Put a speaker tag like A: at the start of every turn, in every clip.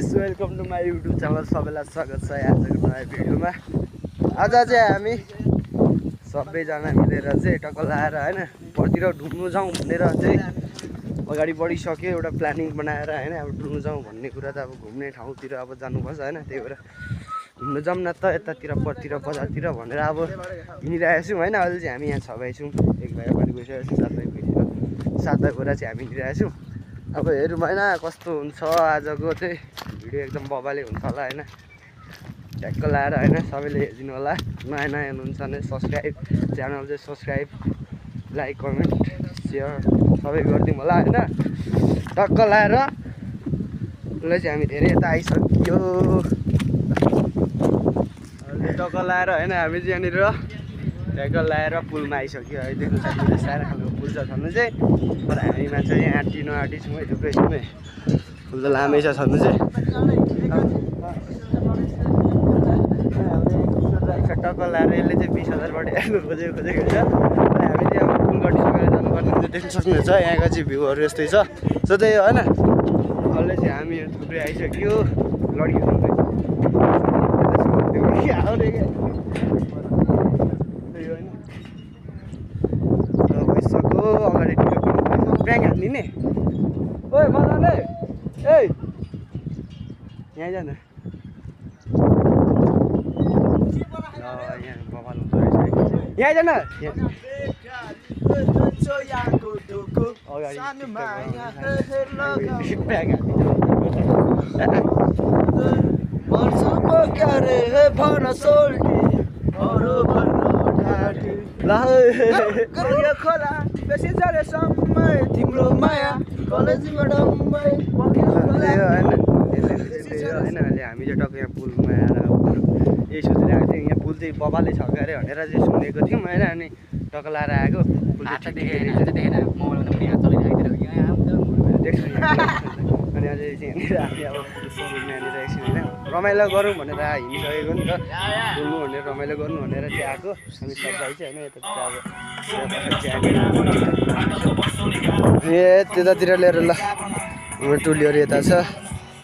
A: Welcome to my YouTube channel. सबैलाई स्वागत छ आजको नयाँ भिडियोमा। आज चाहिँ हामी सबैजना मिलेर चाहिँ टक्क लाएर होइन परतिर घुम्नु जाउँ भनेर चाहिँ अगाडि बढिसक्यो। एउटा प्लानिङ बनाएर होइन अब डुल्नु जाउँ भन्ने कुरा त अब घुम्ने ठाउँतिर अब जानुपर्छ होइन। त्यही भएर घुम्नु जाउँ न त यतातिर परतिर बजारतिर भनेर अब हिँडिरहेको छौँ होइन। अहिले चाहिँ हामी यहाँ 6 भाइ छौँ। एक भाइ अगाडि गइसकेको छ, 7 भाइ गइसक्यो, 7 भाइ गएर चाहिँ हामी हिँडिरहेको छौँ। अब हेरौँ होइन कस्तो हुन्छ आजको चाहिँ भिडियो। एकदम बबाले हुन्छ होला होइन। ट्याक्क लाएर होइन सबैले हेरिदिनु होला। नयाँ नयाँ हुनुहुन्छ भने सब्सक्राइब, च्यानल चाहिँ सब्सक्राइब, लाइक, कमेन्ट, सेयर सबै गरिदिउँ होला होइन। टक्क लाएर उसलाई चाहिँ हामी धेरै यता आइसक्यो। अहिले टक्क लाएर होइन हामी चाहिँ यहाँनिर ट्याक्क लाएर पुलमा आइसक्यो। है देख्नु सक्नुहुन्छ सानो खालको पुल छ छनु चाहिँ। तर हामीमा चाहिँ यहाँ आँटी नआँटी छौँ है, थुप्रै छौँ है। पुल त लामै छ छनु चाहिँ। टक्क लाएर यसले चाहिँ 20,000बाट हेर्नु खोजेको छ। हामी चाहिँ अब पुल गटिसकेर जानुपर्ने हुन्छ। देख्नु सक्नुहुन्छ यहाँको चाहिँ भ्यूहरू यस्तै छ। सो त्यही हो होइन। अहिले चाहिँ हामी थुप्रै आइसक्यो। लड्की भइसक्यो अगाडि ब्याङ्क हान्दिने। ओइ मजाले ए यहाँ जानु। यहाँ बबाल हुँदो रहेछ है। यहाँ जान
B: खोला बेसी चले समय तिम्रो माया कलेजबाट
A: होइन। अहिले हामी चाहिँ टक्क यहाँ पुलमा आएर यही सोचिरहेको थियौँ यहाँ पुल चाहिँ बबाले छ अरे भनेर चाहिँ सुनेको थियौँ होइन। अनि टक्क लाएर आएको पुल देख्छु। अनि अझै चाहिँ यहाँनिर हामी अब यहाँनिर एकछिन होइन रमाइलो गरौँ भनेर हिँडिसकेको नि त। डुल्नु भनेर रमाइलो गर्नु भनेर चाहिँ आएको हामी सबलाई चाहिँ होइन। यता अब ए त्यतातिर लिएर ल हाम्रो टोलीहरू यता छ।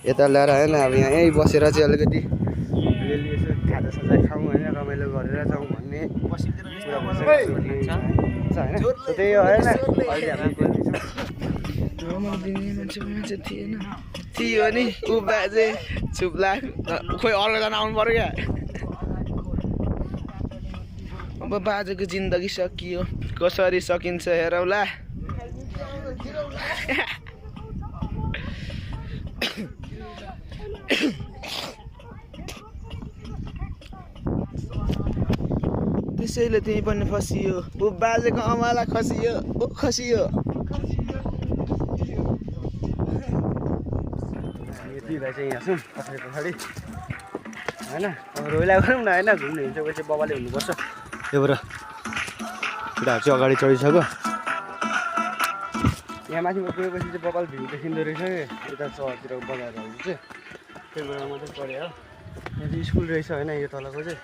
A: यता ल्याएर होइन अब यहीँ बसेर चाहिँ अलिकति अलिअलि यसो खाजासाजा खाउँ होइन रमाइलो गरेर जाउँ भन्ने कुरा भइसकेको छ होइन। त्यही हो होइन। अहिले हामी
B: मान्छे थियो नि ऊ बाजे चुप लाग खोइ अर्कोजना आउनु पर्यो क्या। अब बाजेको जिन्दगी सकियो कसरी सकिन्छ हेरौला। त्यसैले त्यही पनि फसियो ऊ बाजेको अमाला खसियो ऊ खसियो।
A: यति भाइ चाहिँ यहाँ छौँ पछाडि पछाडि होइन। अब रोइला गरौँ न होइन। घुम्नु हिँड्छ पछि बबाले हुनुपर्छ। त्यही भएर केटाहरू चाहिँ अगाडि चढिसक्यो। यहाँ माथिमा गएपछि चाहिँ बबाल भ्यू देखिँदो रहेछ कि यता सहरतिर बजारहरू चाहिँ। त्यही भएर मात्रै पऱ्यो हो। यहाँ चाहिँ स्कुल रहेछ होइन। यो तलको चाहिँ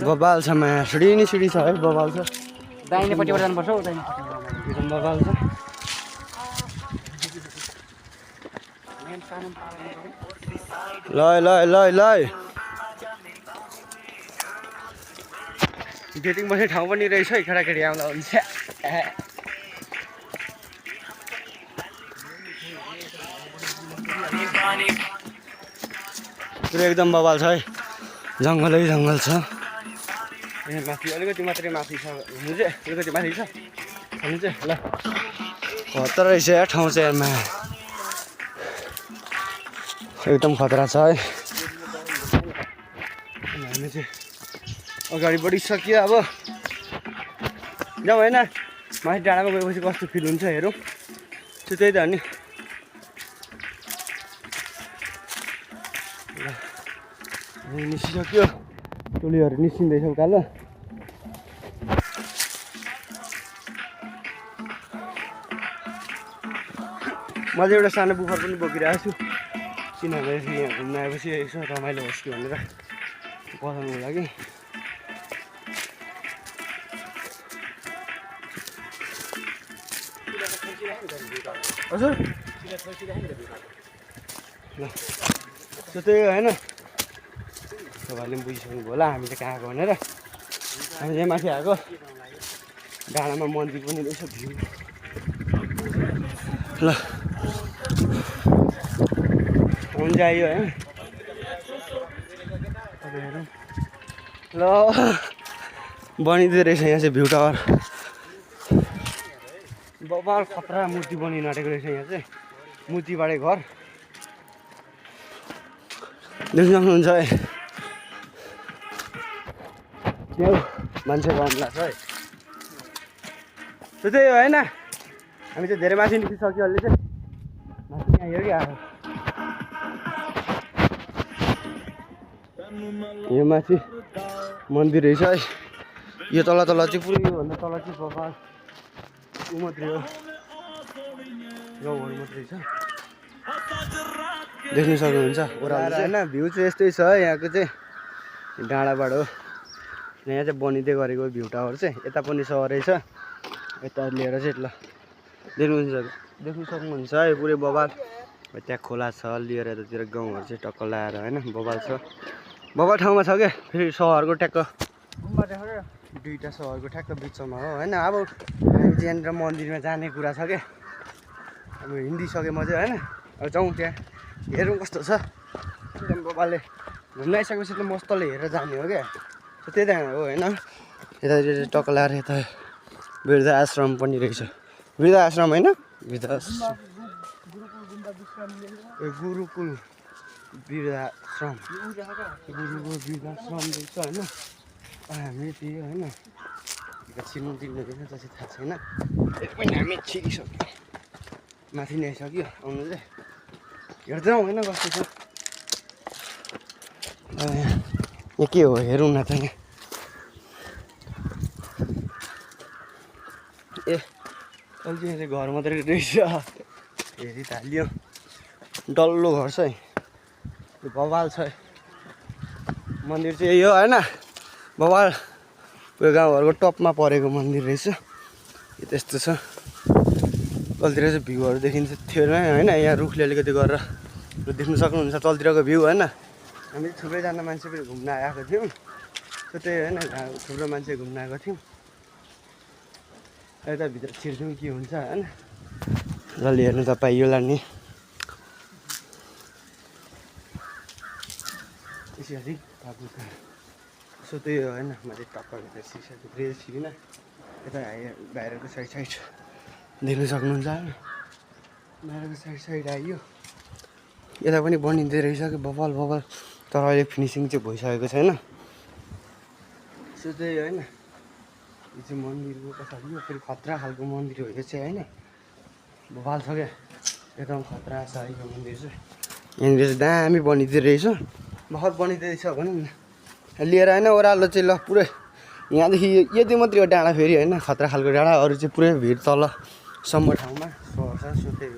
A: बबाल छ माया सिँढी नि सिँढी छ है। बबाल छ
C: दाहिनेपट्टिबाट जानुपर्छ हौ। दाहिनेपट्टिबाट
A: एकदम बबाल छ। ल ल ल ल डेटिङ बस्ने ठाउँ पनि रहेछ है। केटाकेटी आउँदा हुन्छ। पुरै एकदम बबाल छ है। जङ्गलै जङ्गल छ। यहाँ माथि अलिकति मात्रै माथि छ हुनु चाहिँ अलिकति माथि छ हुनु चाहिँ। ल खतरा रहेछ यार ठाउँ चाहिँ यारमा एकदम खतरा छ है। हामी चाहिँ अगाडि बढिसक्यो। अब जाउँ होइन। माथि डाँडामा गएपछि कस्तो फिल हुन्छ हेरौँ। त्यही त हो नि। निस्किसक्यो टोलीहरू निस्किँदैछ उकालो। म चाहिँ एउटा सानो बुफर पनि बोकिरहेको छु किनभने यहाँ घुम्न आएपछि यसो रमाइलो होस् कि भनेर बसाउनुको लागि। हजुर ल सो त्यही हो होइन तपाईँले पनि बुझिसक्नुभयो होला हामी चाहिँ कहाँ आएको भनेर हामी चाहिँ माथि आएको डाँडामा मन्दिर पनि रहेछ भ्यू ल हुन्छ आइयो होइन ल बनिँदै रहेछ यहाँ चाहिँ भ्यू टावर बबाल खतरा मूर्ति बनिन आँटेको रहेछ यहाँ चाहिँ मूर्तिबाटै घर देख्न सक्नुहुन्छ है यहाँ मान्छे कम लाग्छ है त्यो त्यही हो होइन हामी चाहिँ धेरै माथि निस्किसक्यो अहिले चाहिँ माथि यहाँ हेरि आयो यो माथि मन्दिर रहेछ है यो तल तल चाहिँ पुरै योभन्दा तल चाहिँ बबाल ऊ मात्रै हो गाउँहरू मात्रै छ देख्नु सक्नुहुन्छ ओह्रालो होइन भ्यू चाहिँ यस्तै छ यहाँको चाहिँ डाँडाबाट हो यहाँ चाहिँ बनिँदै गरेको भ्यू टावर चाहिँ यता पनि सहरै छ यता लिएर चाहिँ ल देख्नु सक्नुहुन्छ है पुरै बबाल त्यहाँ खोला छ लिएर यतातिर गाउँहरू चाहिँ टक्क लाएर होइन बबाल छ बबाल ठाउँमा छ क्या फेरि सहरको ट्याक्क दुईवटा सहरको ठ्याक्क बिचमा हो होइन अब हामी चाहिँ यहाँनिर मन्दिरमा जाने कुरा छ क्या अब हिन्दी सकेँ म चाहिँ होइन अब जाउँ त्यहाँ हेरौँ कस्तो छ एकदम बबाले घुम्न आइसकेपछि त मस्तले हेरेर जाने हो क्या त्यही त हो होइन यतातिर टक्क लाएर यता वृद्ध आश्रम पनि रहेछ वृद्ध आश्रम होइन वृद्ध गुरुकुल वृद्धाश्रम वृद्धाश्रम रहेछ होइन हामी त्यही होइन छिर्नु दिनुहुँदैन त चाहिँ थाहा छैन एकपल्ट हामी छिरिसक्यो माथि नै आइसक्यो आउनु चाहिँ हेर्दैनौँ होइन कस्तो छ यहाँ के हो हेरौँ न त यहाँ ए अहिले चाहिँ घर मात्रै रहेछ हेरि त हालियो डल्लो घर छ है यो बबाल छ है मन्दिर चाहिँ यही हो होइन बबाल उयो गाउँघरको टपमा परेको मन्दिर रहेछ यो त्यस्तो छ तलतिर चाहिँ भ्यूहरू देखिन्छ थिएन होइन यहाँ रुखले अलिकति गरेर देख्नु सक्नुहुन्छ तलतिरको भ्यू होइन हामी थुप्रैजना मान्छे पनि घुम्न आएको थियौँ त्यही होइन थुप्रो मान्छे घुम्न आएको थियौँ यता भित्र छिर्छौँ के हुन्छ होइन जसले हेर्नु त पाइयोला नि त्यसरी बाबुका सो त्यही हो होइन मैले टक्क भित्र सिसा थुप्रै छिरिनँ यता बाहिरको साइड देख्नु सक्नुहुन्छ बाहिरको साइड आइयो यता पनि बनिँदै रहेछ कि बबाल तर अहिले फिनिसिङ चाहिँ भइसकेको छैन सो त्यही होइन यो चाहिँ मन्दिरको पछाडि यो फेरि खतरा खालको मन्दिर हो यो चाहिँ होइन बबाल छ क्या एकदम खतरा छ यो मन्दिर चाहिँ यहाँनिर चाहिँ दामी बनिँदै रहेछ भर्खर बनिँदै रहेछ भनौँ न लिएर होइन ओह्रालो चाहिँ ल पुरै यहाँदेखि यति मात्रै हो डाँडा फेरि होइन खतरा खालको डाँडा अरू चाहिँ पुरै भिड तलसम्म ठाउँमा सर्छ सो त्यही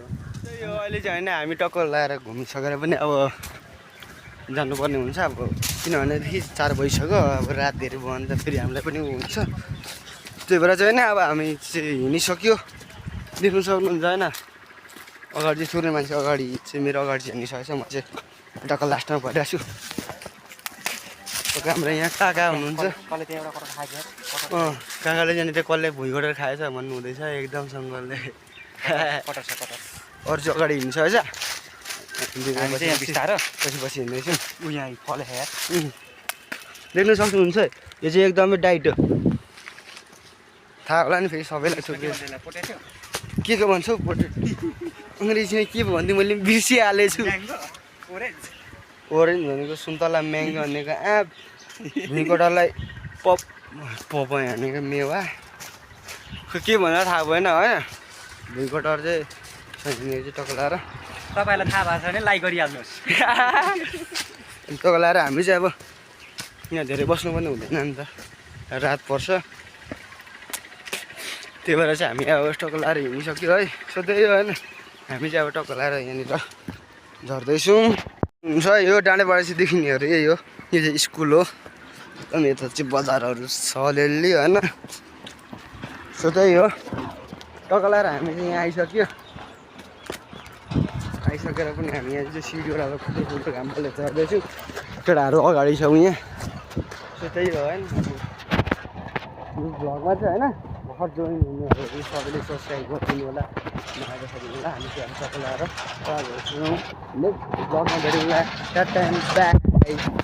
A: हो अहिले चाहिँ होइन हामी टक्कर लगाएर घुमिसकेर पनि अब जानुपर्ने हुन्छ अब किनभनेदेखि 4 बजिसक्यो अब रात धेरै भयो भने त फेरि हामीलाई पनि हुन्छ त्यही भएर चाहिँ होइन अब हामी चाहिँ हिँडिसक्यो देख्नु सक्नुहुन्छ होइन अगाडि चाहिँ थुप्रै मान्छे अगाडि चाहिँ मेरो अगाडि चाहिँ हिँडिसकेको छ म चाहिँ टक्क लास्टमा भइरहेको छु हाम्रो यहाँ काका हुनुहुन्छ काकाले त्यहाँनिर कसले भुइँ गरेर खाएछ भन्नु हुँदैछ एकदम सँगले अरू चाहिँ अगाडि हिँड्छ पछि हिँड्दैछु देख्नु सक्नुहुन्छ यो चाहिँ एकदमै डाइट हो थाहा होला नि फेरि सबैलाई के भन्छौ अङ्ग्रेजीमा के भन्थ्यो मैले बिर्सिहालेछु ओरेन्ज भनेको सुन्तला म्याङ्गो भनेको आँप भुइँकोटालाई पप भनेको मेवा के भनेर थाहा भएन होइन भुइँकोटर चाहिँ टक्क लगाएर
C: तपाईँलाई थाहा भएको छ भने लाइक गरिहाल्नुहोस्
A: टक्क लगाएर हामी चाहिँ अब यहाँ धेरै बस्नु पनि हुँदैन नि त रात पर्छ त्यही भएर चाहिँ हामी अब टक्क लगाएर हिँडिसक्यो है सो त्यही हो होइन हामी चाहिँ अब टक्क लगाएर यहाँनिर झर्दैछौँ हुन्छ यो डाँडेबाट चाहिँ देखिनेहरू यही हो यो चाहिँ स्कुल हो अनि यता चाहिँ बजारहरू छ अलिअलि होइन सो त्यही हो टक्क लगाएर हामी चाहिँ यहाँ आइसक्यो आइसकेर पनि हामी यहाँ चाहिँ सिडीबाट अब फुटबलको घामले चढ्दैछु केटाहरू अगाडि छौँ यहाँ सो त्यही हो होइन यो भ्लगमा चाहिँ होइन भर्खर जोइन हुनेहरू सबैले सब्सक्राइब गरिदिनु होला नआइसक्नु होला हामी चाहिँ सबैलाई नेक्स्ट भ्लगमा भेटौँला टाटा एन्ड बाई